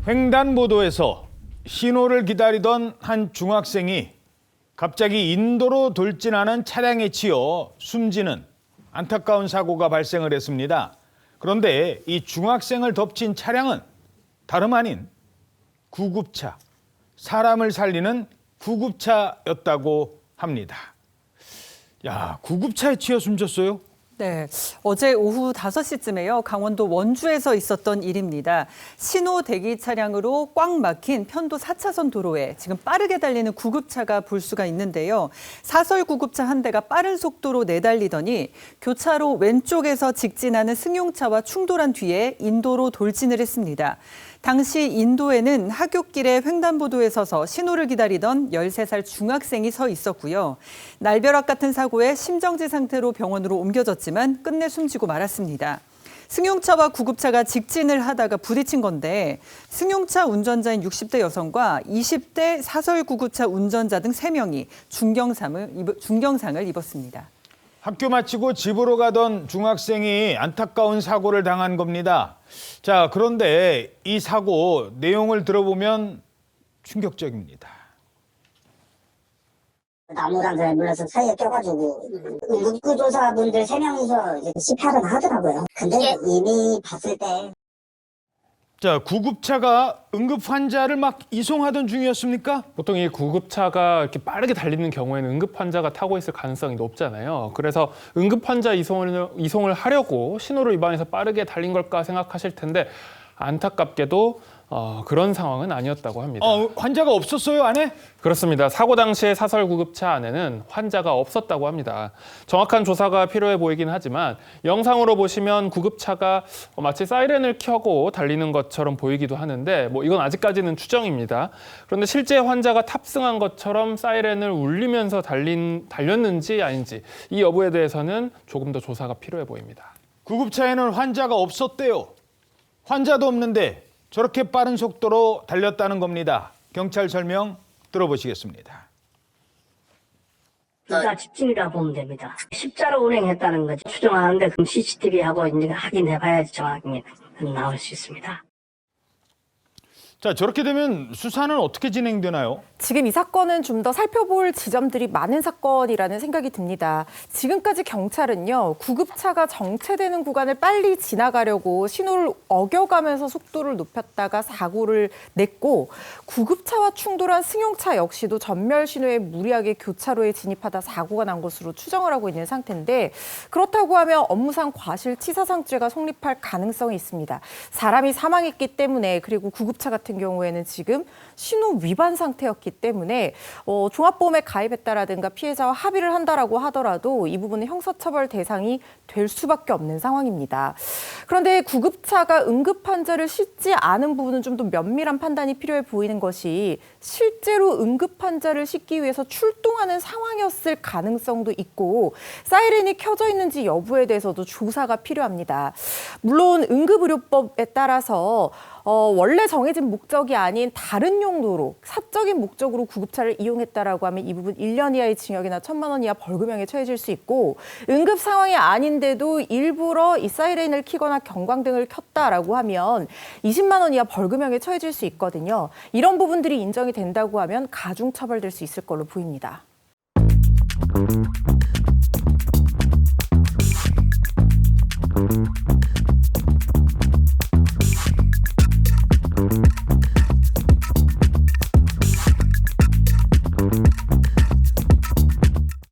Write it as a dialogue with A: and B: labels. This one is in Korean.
A: 횡단보도에서 신호를 기다리던 한 중학생이 갑자기 인도로 돌진하는 차량에 치여 숨지는 안타까운 사고가 발생을 했습니다. 그런데 이 중학생을 덮친 차량은 다름 아닌 구급차, 사람을 살리는 구급차였다고 합니다. 야, 구급차에 치여 숨졌어요?
B: 네, 어제 오후 5시쯤에요. 강원도 원주에서 있었던 일입니다. 신호 대기 차량으로 꽉 막힌 편도 4차선 도로에 지금 빠르게 달리는 구급차가 볼 수가 있는데요. 사설 구급차 한 대가 빠른 속도로 내달리더니 교차로 왼쪽에서 직진하는 승용차와 충돌한 뒤에 인도로 돌진을 했습니다. 당시 인도에는 하굣길에 횡단보도에 서서 신호를 기다리던 13살 중학생이 서 있었고요. 날벼락 같은 사고에 심정지 상태로 병원으로 옮겨졌지만 끝내 숨지고 말았습니다. 승용차와 구급차가 직진을 하다가 부딪힌 건데 승용차 운전자인 60대 여성과 20대 사설 구급차 운전자 등 3명이 중경상을 입었습니다.
A: 학교 마치고 집으로 가던 중학생이 안타까운 사고를 당한 겁니다. 자, 그런데 이 사고 내용을 들어보면 충격적입니다.
C: 나무랑 그래 물러서 사이에 껴가지고 응급구조사분들 3명이서 이제 CPR은 하더라고요. 근데 이미 봤을 때
A: 자, 구급차가 응급 환자를 막 이송하던 중이었습니까?
D: 보통 이 구급차가 이렇게 빠르게 달리는 경우에는 응급 환자가 타고 있을 가능성이 높잖아요. 그래서 응급 환자 이송을 하려고 신호를 위반해서 빠르게 달린 걸까 생각하실 텐데 안타깝게도 그런 상황은 아니었다고 합니다.
A: 환자가 없었어요, 안에?
D: 그렇습니다. 사고 당시에 사설 구급차 안에는 환자가 없었다고 합니다. 정확한 조사가 필요해 보이긴 하지만 영상으로 보시면 구급차가 마치 사이렌을 켜고 달리는 것처럼 보이기도 하는데 이건 아직까지는 추정입니다. 그런데 실제 환자가 탑승한 것처럼 사이렌을 울리면서 달렸는지 아닌지 이 여부에 대해서는 조금 더 조사가 필요해 보입니다.
A: 구급차에는 환자가 없었대요. 환자도 없는데 저렇게 빠른 속도로 달렸다는 겁니다. 경찰 설명 들어보시겠습니다.
C: 진짜 집중이라 보면 됩니다. 십자로 운행했다는 거지 추정하는데 그럼 CCTV하고 이제 확인해봐야지 정확히 나올 수 있습니다.
A: 자, 저렇게 되면 수사는 어떻게 진행되나요?
E: 지금 이 사건은 좀 더 살펴볼 지점들이 많은 사건이라는 생각이 듭니다. 지금까지 경찰은요, 구급차가 정체되는 구간을 빨리 지나가려고 신호를 어겨가면서 속도를 높였다가 사고를 냈고, 구급차와 충돌한 승용차 역시도 전멸 신호에 무리하게 교차로에 진입하다 사고가 난 것으로 추정을 하고 있는 상태인데, 그렇다고 하면 업무상 과실치사상죄가 성립할 가능성이 있습니다. 사람이 사망했기 때문에, 그리고 구급차 같은 경우에는 지금 신호 위반 상태였기 때문에 종합보험에 가입했다라든가 피해자와 합의를 한다라고 하더라도 이 부분은 형사처벌 대상이 될 수밖에 없는 상황입니다. 그런데 구급차가 응급 환자를 싣지 않은 부분은 좀 더 면밀한 판단이 필요해 보이는 것이 실제로 응급 환자를 싣기 위해서 출동하는 상황이었을 가능성도 있고 사이렌이 켜져 있는지 여부에 대해서도 조사가 필요합니다. 물론 응급의료법에 따라서 원래 정해진 목적이 아닌 다른 용도로 사적인 목적으로 구급차를 이용했다라고 하면 이 부분 1년 이하의 징역이나 1,000만 원 이하 벌금형에 처해질 수 있고 응급 상황이 아닌데도 일부러 이 사이렌을 켜거나 경광등을 켰다라고 하면 20만 원 이하 벌금형에 처해질 수 있거든요. 이런 부분들이 인정이 된다고 하면 가중 처벌될 수 있을 걸로 보입니다.
F: Thank you.